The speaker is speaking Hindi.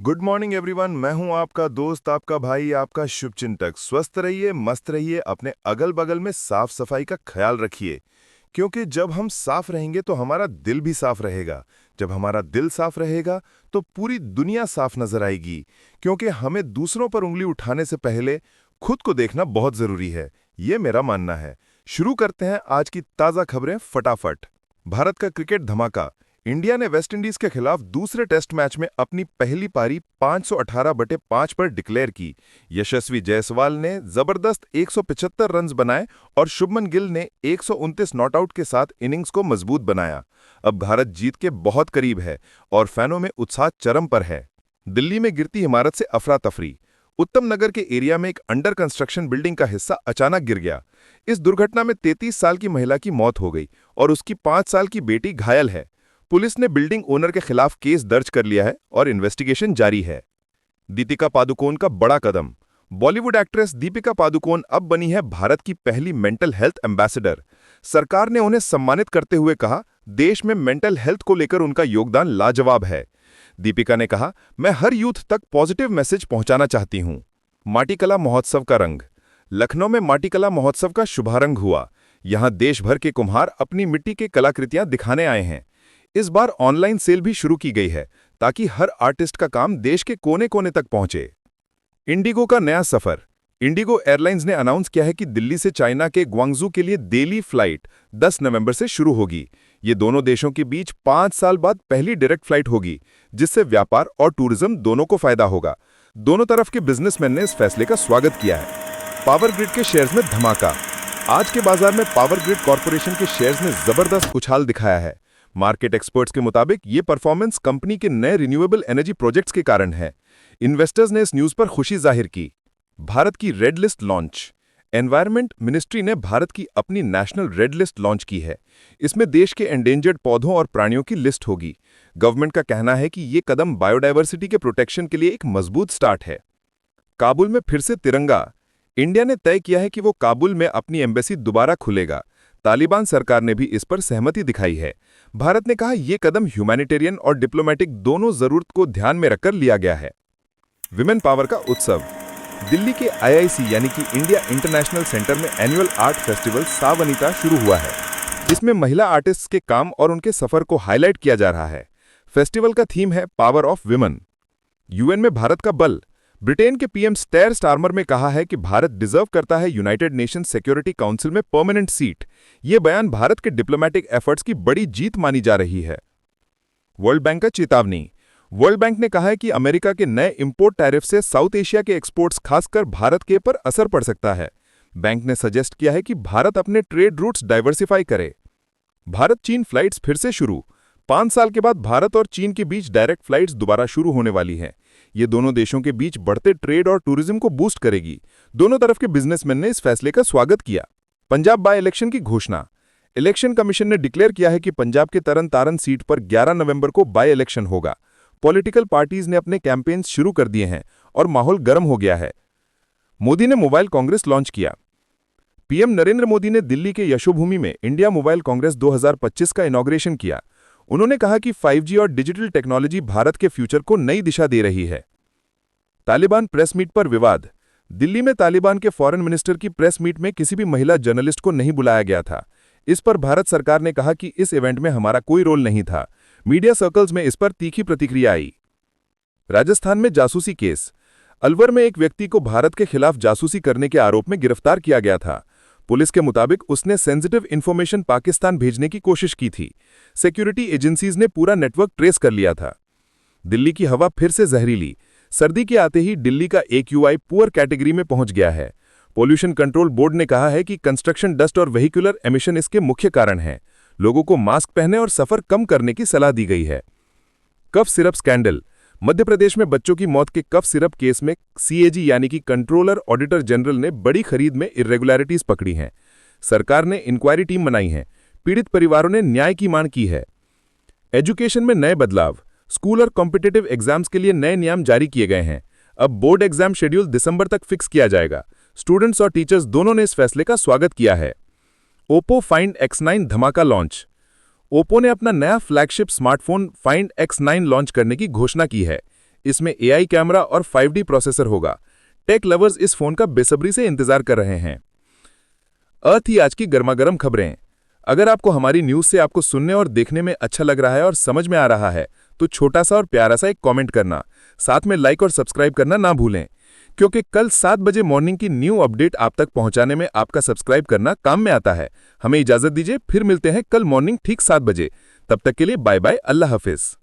Good morning everyone. मैं हूं आपका दोस्त, आपका भाई, आपका शुभचिंतक। स्वस्थ रहिए, मस्त रहिए, अपने अगल बगल में साफ सफाई का ख्याल रखिए, क्योंकि जब हम साफ रहेंगे तो हमारा दिल भी साफ रहेगा। जब हमारा दिल साफ रहेगा तो पूरी दुनिया साफ नजर आएगी, क्योंकि हमें दूसरों पर उंगली उठाने से पहले खुद को देखना बहुत जरूरी है। ये मेरा मानना है। शुरू करते हैं आज की ताजा खबरें फटाफट। भारत का क्रिकेट धमाका। इंडिया ने वेस्टइंडीज के खिलाफ दूसरे टेस्ट मैच में अपनी पहली पारी 518/5 पर डिक्लेयर की। यशस्वी जायसवाल ने जबरदस्त 175 रन्स बनाए और शुभमन गिल ने 129 नॉटआउट के साथ इनिंग्स को मजबूत बनाया। अब भारत जीत के बहुत करीब है और फैनों में उत्साह चरम पर है। दिल्ली में गिरती इमारत से अफरा तफरी। उत्तम नगर के एरिया में एक अंडर कंस्ट्रक्शन बिल्डिंग का हिस्सा अचानक गिर गया। इस दुर्घटना में 33 साल की महिला की मौत हो गई और उसकी 5 साल की बेटी घायल है। पुलिस ने बिल्डिंग ओनर के खिलाफ केस दर्ज कर लिया है और इन्वेस्टिगेशन जारी है। दीपिका पादुकोण का बड़ा कदम। बॉलीवुड एक्ट्रेस दीपिका पादुकोण अब बनी है भारत की पहली मेंटल हेल्थ एम्बेसडर। सरकार ने उन्हें सम्मानित करते हुए कहा, देश में मेंटल हेल्थ को लेकर उनका योगदान लाजवाब है। दीपिका ने कहा, मैं हर यूथ तक पॉजिटिव मैसेज पहुंचाना चाहती हूं। माटीकला महोत्सव का रंग। लखनऊ में माटीकला महोत्सव का शुभारंभ हुआ। यहां देश भर के कुम्हार अपनी मिट्टी की कलाकृतियां दिखाने आए हैं। इस बार ऑनलाइन सेल भी शुरू की गई है ताकि हर आर्टिस्ट का काम देश के कोने कोने तक पहुंचे। इंडिगो का नया सफर। इंडिगो एयरलाइंस ने अनाउंस किया है कि दिल्ली से चाइना के ग्वांगजू के लिए डेली फ्लाइट 10 नवंबर से शुरू होगी। ये दोनों देशों के बीच 5 साल बाद पहली डायरेक्ट फ्लाइट होगी, जिससे व्यापार और टूरिज्म दोनों को फायदा होगा। दोनों तरफ के बिजनेसमैन ने इस फैसले का स्वागत किया है। पावर ग्रिड के शेयर्स में धमाका। आज के बाजार में पावर ग्रिड कॉर्पोरेशन के शेयर्स ने जबरदस्त उछाल दिखाया है। मार्केट एक्सपर्ट्स के मुताबिक ये परफॉर्मेंस कंपनी के नए रिन्यूएबल एनर्जी प्रोजेक्ट्स के कारण है। इन्वेस्टर्स ने इस न्यूज पर खुशी जाहिर की। भारत की red list launch. Environment ministry ने भारत की अपनी नेशनल रेड लिस्ट लॉन्च की है। इसमें देश के एंडेंजर्ड पौधों और प्राणियों की लिस्ट होगी। गवर्नमेंट का कहना है कि ये कदम बायोडायवर्सिटी के प्रोटेक्शन के लिए एक मजबूत स्टार्ट है। काबुल में फिर से तिरंगा। इंडिया ने तय किया है कि वो काबुल में अपनी एम्बेसी दोबारा खुलेगा। तालिबान सरकार ने भी इस पर सहमति दिखाई है। भारत ने कहा, यह कदम ह्यूमैनिटेरियन और डिप्लोमेटिक दोनों जरूरत को ध्यान में रखकर लिया गया है। विमेन पावर का उत्सव। दिल्ली के आईआईसी यानी कि इंडिया इंटरनेशनल सेंटर में एनुअल आर्ट फेस्टिवल सावनिता शुरू हुआ है। इसमें महिला आर्टिस्ट्स के काम और उनके सफर को हाईलाइट किया जा रहा है। फेस्टिवल का थीम है पावर ऑफ विमेन। यूएन में भारत का बल। ब्रिटेन के पीएम स्टेयर स्टारमर में कहा है कि भारत डिजर्व करता है यूनाइटेड नेशन सिक्योरिटी काउंसिल में परमानेंट सीट। यह बयान भारत के डिप्लोमैटिक एफर्ट्स की बड़ी जीत मानी जा रही है। वर्ल्ड बैंक का चेतावनी। वर्ल्ड बैंक ने कहा है कि अमेरिका के नए इंपोर्ट टैरिफ से साउथ एशिया के एक्सपोर्ट्स खासकर भारत के पर असर पड़ सकता है। बैंक ने सजेस्ट किया है कि भारत अपने ट्रेड रूट्स डाइवर्सिफाई करे। भारत चीन फ्लाइट्स फिर से शुरू। 5 साल के बाद भारत और चीन के बीच डायरेक्ट फ्लाइट्स दोबारा शुरू होने वाली हैं। ये दोनों देशों के बीच बढ़ते ट्रेड और टूरिज्म को बूस्ट करेगी। दोनों तरफ के बिजनेसमैन ने इस फैसले का स्वागत किया। पंजाब बाय इलेक्शन की घोषणा। इलेक्शन कमीशन ने डिक्लेयर किया है कि पंजाब के तरन तारण सीट पर 11 नवंबर को बाय इलेक्शन होगा। पॉलिटिकल पार्टीज ने अपने कैंपेन्स शुरू कर दिए हैं और माहौल गर्म हो गया है। मोदी ने मोबाइल कांग्रेस लॉन्च किया। पीएम नरेंद्र मोदी ने दिल्ली के यशोभूमि में इंडिया मोबाइल कांग्रेस 2025 का इनॉग्रेशन किया। उन्होंने कहा कि 5G और डिजिटल टेक्नोलॉजी भारत के फ्यूचर को नई दिशा दे रही है। तालिबान प्रेस मीट पर विवाद। दिल्ली में तालिबान के फॉरेन मिनिस्टर की प्रेस मीट में किसी भी महिला जर्नलिस्ट को नहीं बुलाया गया था। इस पर भारत सरकार ने कहा कि इस इवेंट में हमारा कोई रोल नहीं था। मीडिया सर्कल्स में इस पर तीखी प्रतिक्रिया आई। राजस्थान में जासूसी केस। अलवर में एक व्यक्ति को भारत के खिलाफ जासूसी करने के आरोप में गिरफ्तार किया गया था। पुलिस के मुताबिक उसने सेंसिटिव इंफॉर्मेशन पाकिस्तान भेजने की कोशिश की थी। सिक्योरिटी एजेंसीज ने पूरा नेटवर्क ट्रेस कर लिया था। दिल्ली की हवा फिर से जहरीली। सर्दी के आते ही दिल्ली का AQI पुअर कैटेगरी में पहुंच गया है। पोल्यूशन कंट्रोल बोर्ड ने कहा है कि कंस्ट्रक्शन डस्ट और व्हीकुलर एमिशन इसके मुख्य कारण हैं। लोगों को मास्क पहने और सफर कम करने की सलाह दी गई है। Cough syrup scandal. Madhya Pradesh में बच्चों की मौत के कफ सिरप केस में CAG यानी कि कंट्रोलर ऑडिटर जनरल ने बड़ी खरीद में इरेगुलरिटीज पकड़ी हैं। सरकार ने इंक्वायरी टीम बनाई है। पीड़ित परिवारों ने न्याय की मांग की है। एजुकेशन में नए बदलाव। स्कूल और कॉम्पिटिटिव एग्जाम्स के लिए नए नियम जारी किए गए हैं। अब बोर्ड एग्जाम शेड्यूल दिसंबर तक फिक्स किया जाएगा। स्टूडेंट्स और टीचर्स दोनों ने इस फैसले का स्वागत किया है। ओप्पो फाइंड X9 धमाका लॉन्च। ओप्पो ने अपना नया flagship smartphone find X9 launch करने की घोषणा की है। इसमें AI कैमरा और 5D प्रोसेसर होगा। टेक लवर्स इस फोन का बेसब्री से इंतजार कर रहे हैं। थी आज की गर्मागर्म खबरें। अगर आपको हमारी न्यूज़ से आपको सुनने और देखने में अच्छा लग रहा है और समझ में आ रहा है, तो छोटा सा और प्यारा सा एक कमेंट करना, साथ में लाइक और सब्सक्राइब करना ना भूलें, क्योंकि कल 7 बजे मॉर्निंग की न्यू अपडेट आप तक पहुंचाने में आपका सब्सक्राइब करना काम में आता है। हमें इजाजत दीजिए, फिर मिलते हैं कल मॉर्निंग ठीक 7 बजे। तब तक के लिए बाय बाय, अल्लाह हाफिज।